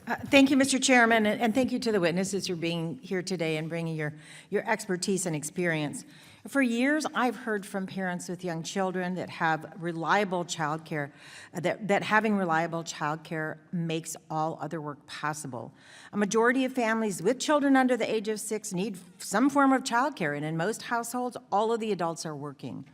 Thank you, Mr. Chairman, and thank you to the witnesses for being here today and bringing your expertise and experience. For years, I've heard from parents with young children that have reliable childcare, that having reliable childcare makes all other work possible. A majority of families with children under the age of 6 need some form of childcare, and in most households, all of the adults are working.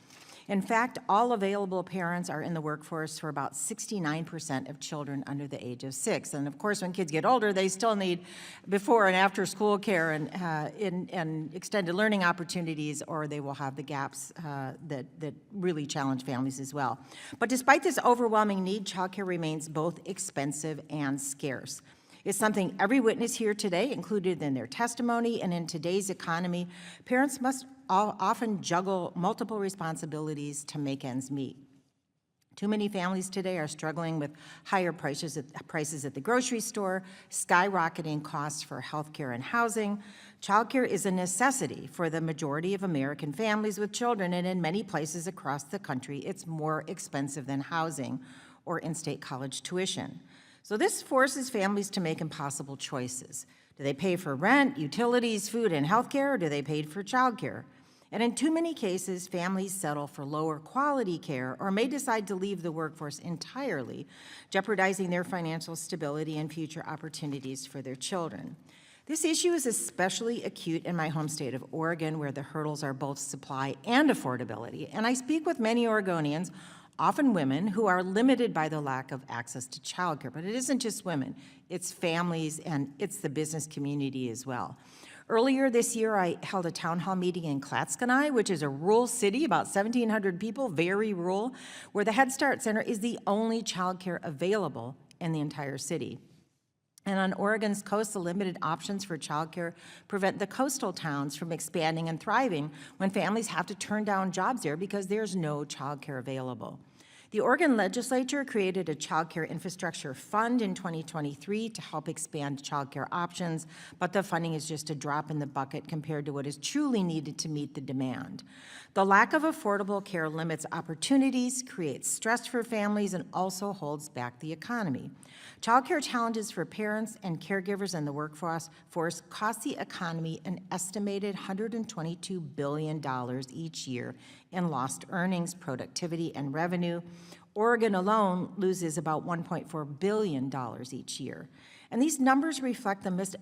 In fact, all available parents are in the workforce for about 69% of children under the age of 6. And of course, when kids get older, they still need before and after school care and extended learning opportunities, or they will have the gaps that really challenge families as well. But despite this overwhelming need, childcare remains both expensive and scarce. It's something every witness here today included in their testimony, and in today's economy, parents must often juggle multiple responsibilities to make ends meet. Too many families today are struggling with higher prices at the grocery store, skyrocketing costs for healthcare and housing. Childcare is a necessity for the majority of American families with children, and in many places across the country, it's more expensive than housing or in-state college tuition. So this forces families to make impossible choices. Do they pay for rent, utilities, food, and healthcare, or do they pay for childcare? And in too many cases, families settle for lower quality care or may decide to leave the workforce entirely, jeopardizing their financial stability and future opportunities for their children. This issue is especially acute in my home state of Oregon, where the hurdles are both supply and affordability. And I speak with many Oregonians, often women, who are limited by the lack of access to childcare. But it isn't just women, it's families and it's the business community as well. Earlier this year, I held a town hall meeting in Clatskanie, which is a rural city, about 1,700 people, very rural, where the Head Start Center is the only childcare available in the entire city. And on Oregon's coast, the limited options for childcare prevent the coastal towns from expanding and thriving when families have to turn down jobs there because there's no childcare available. The Oregon legislature created a childcare infrastructure fund in 2023 to help expand childcare options, but the funding is just a drop in the bucket compared to what is truly needed to meet the demand. The lack of affordable care limits opportunities, creates stress for families, and also holds back the economy. Childcare challenges for parents and caregivers in the workforce cost the economy an estimated $122 billion each year in lost earnings, productivity, and revenue. Oregon alone loses about $1.4 billion each year. And these numbers reflect the missed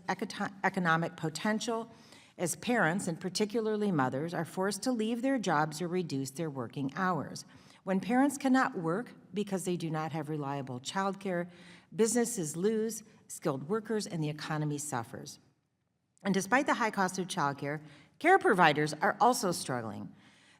economic potential as parents, and particularly mothers, are forced to leave their jobs or reduce their working hours. When parents cannot work because they do not have reliable childcare, businesses lose skilled workers and the economy suffers. And despite the high cost of childcare, care providers are also struggling.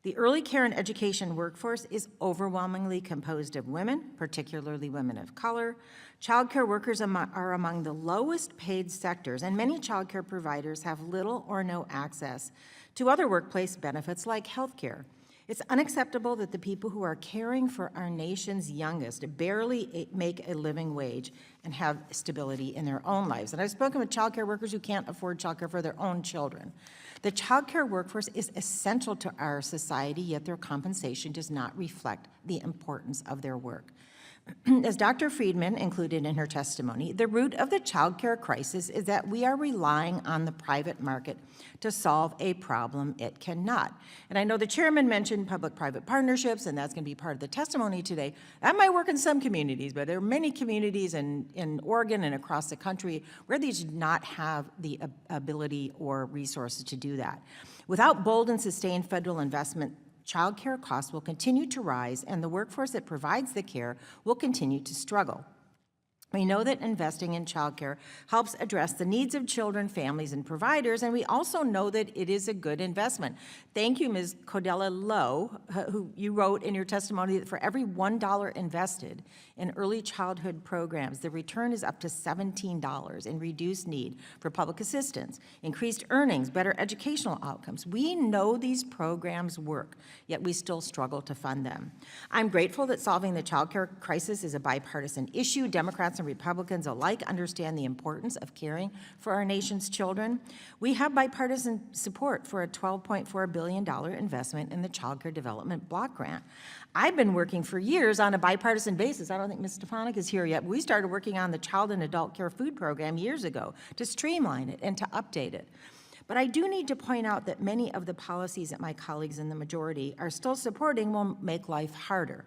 The early care and education workforce is overwhelmingly composed of women, particularly women of color. Childcare workers are among the lowest paid sectors, and many childcare providers have little or no access to other workplace benefits like health care. It's unacceptable that the people who are caring for our nation's youngest barely make a living wage and have stability in their own lives. And I've spoken with childcare workers who can't afford childcare for their own children. The childcare workforce is essential to our society, yet their compensation does not reflect the importance of their work. As Dr. Friedman included in her testimony, the root of the childcare crisis is that we are relying on the private market to solve a problem it cannot. And I know the chairman mentioned public-private partnerships, and that's going to be part of the testimony today. That might work in some communities, but there are many communities in Oregon and across the country where these do not have the ability or resources to do that. Without bold and sustained federal investment, childcare costs will continue to rise, and the workforce that provides the care will continue to struggle. We know that investing in childcare helps address the needs of children, families, and providers, and we also know that it is a good investment. Thank you, Ms. Codella Lowe, who you wrote in your testimony that for every $1 invested in early childhood programs, the return is up to $17 in reduced need for public assistance, increased earnings, better educational outcomes. We know these programs work, yet we still struggle to fund them. I'm grateful that solving the childcare crisis is a bipartisan issue. Democrats and and Republicans alike understand the importance of caring for our nation's children. We have bipartisan support for a $12.4 billion investment in the Child Care Development Block Grant. I've been working for years on a bipartisan basis. I don't think Ms. Stefanik is here yet. We started working on the Child and Adult Care Food Program years ago to streamline it and to update it. But I do need to point out that many of the policies that my colleagues in the majority are still supporting will make life harder,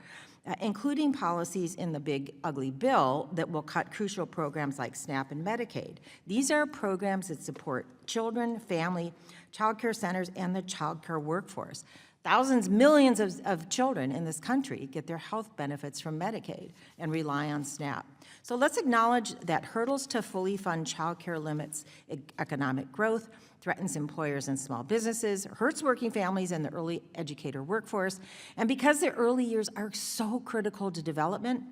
including policies in the big ugly bill that will cut crucial programs like SNAP and Medicaid. These are programs that support children, family, child care centers, and the child care workforce. Thousands, millions of children in this country get their health benefits from Medicaid and rely on SNAP. So let's acknowledge that hurdles to fully fund child care limits economic growth, threatens employers and small businesses, hurts working families and the early educator workforce, and because the early years are so critical to development,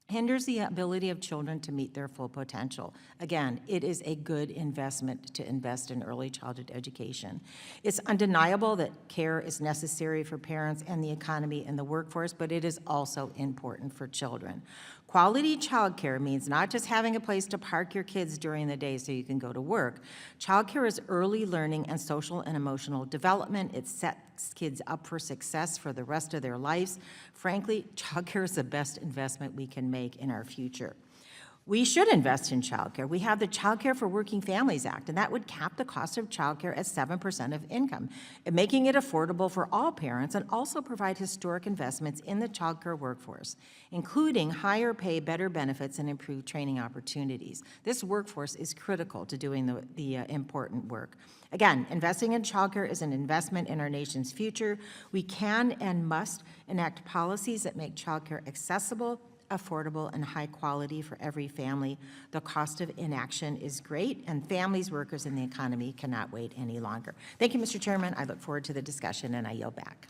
hinders the ability of children to meet their full potential. Again, it is a good investment to invest in early childhood education. It's undeniable that care is necessary for parents and the economy and the workforce, but it is also important for children. Quality childcare means not just having a place to park your kids during the day so you can go to work. Childcare is early learning and social and emotional development. It sets kids up for success for the rest of their lives. Frankly, childcare is the best investment we can make in our future. We should invest in childcare. We have the Child Care for Working Families Act, and that would cap the cost of childcare at 7% of income, and making it affordable for all parents, and also provide historic investments in the childcare workforce, including higher pay, better benefits, and improved training opportunities. This workforce is critical to doing the important work. Again, investing in childcare is an investment in our nation's future. We can and must enact policies that make childcare accessible, affordable, and high quality for every family. The cost of inaction is great, and families, workers, and the economy cannot wait any longer. Thank you, Mr. Chairman. I look forward to the discussion, and I yield back.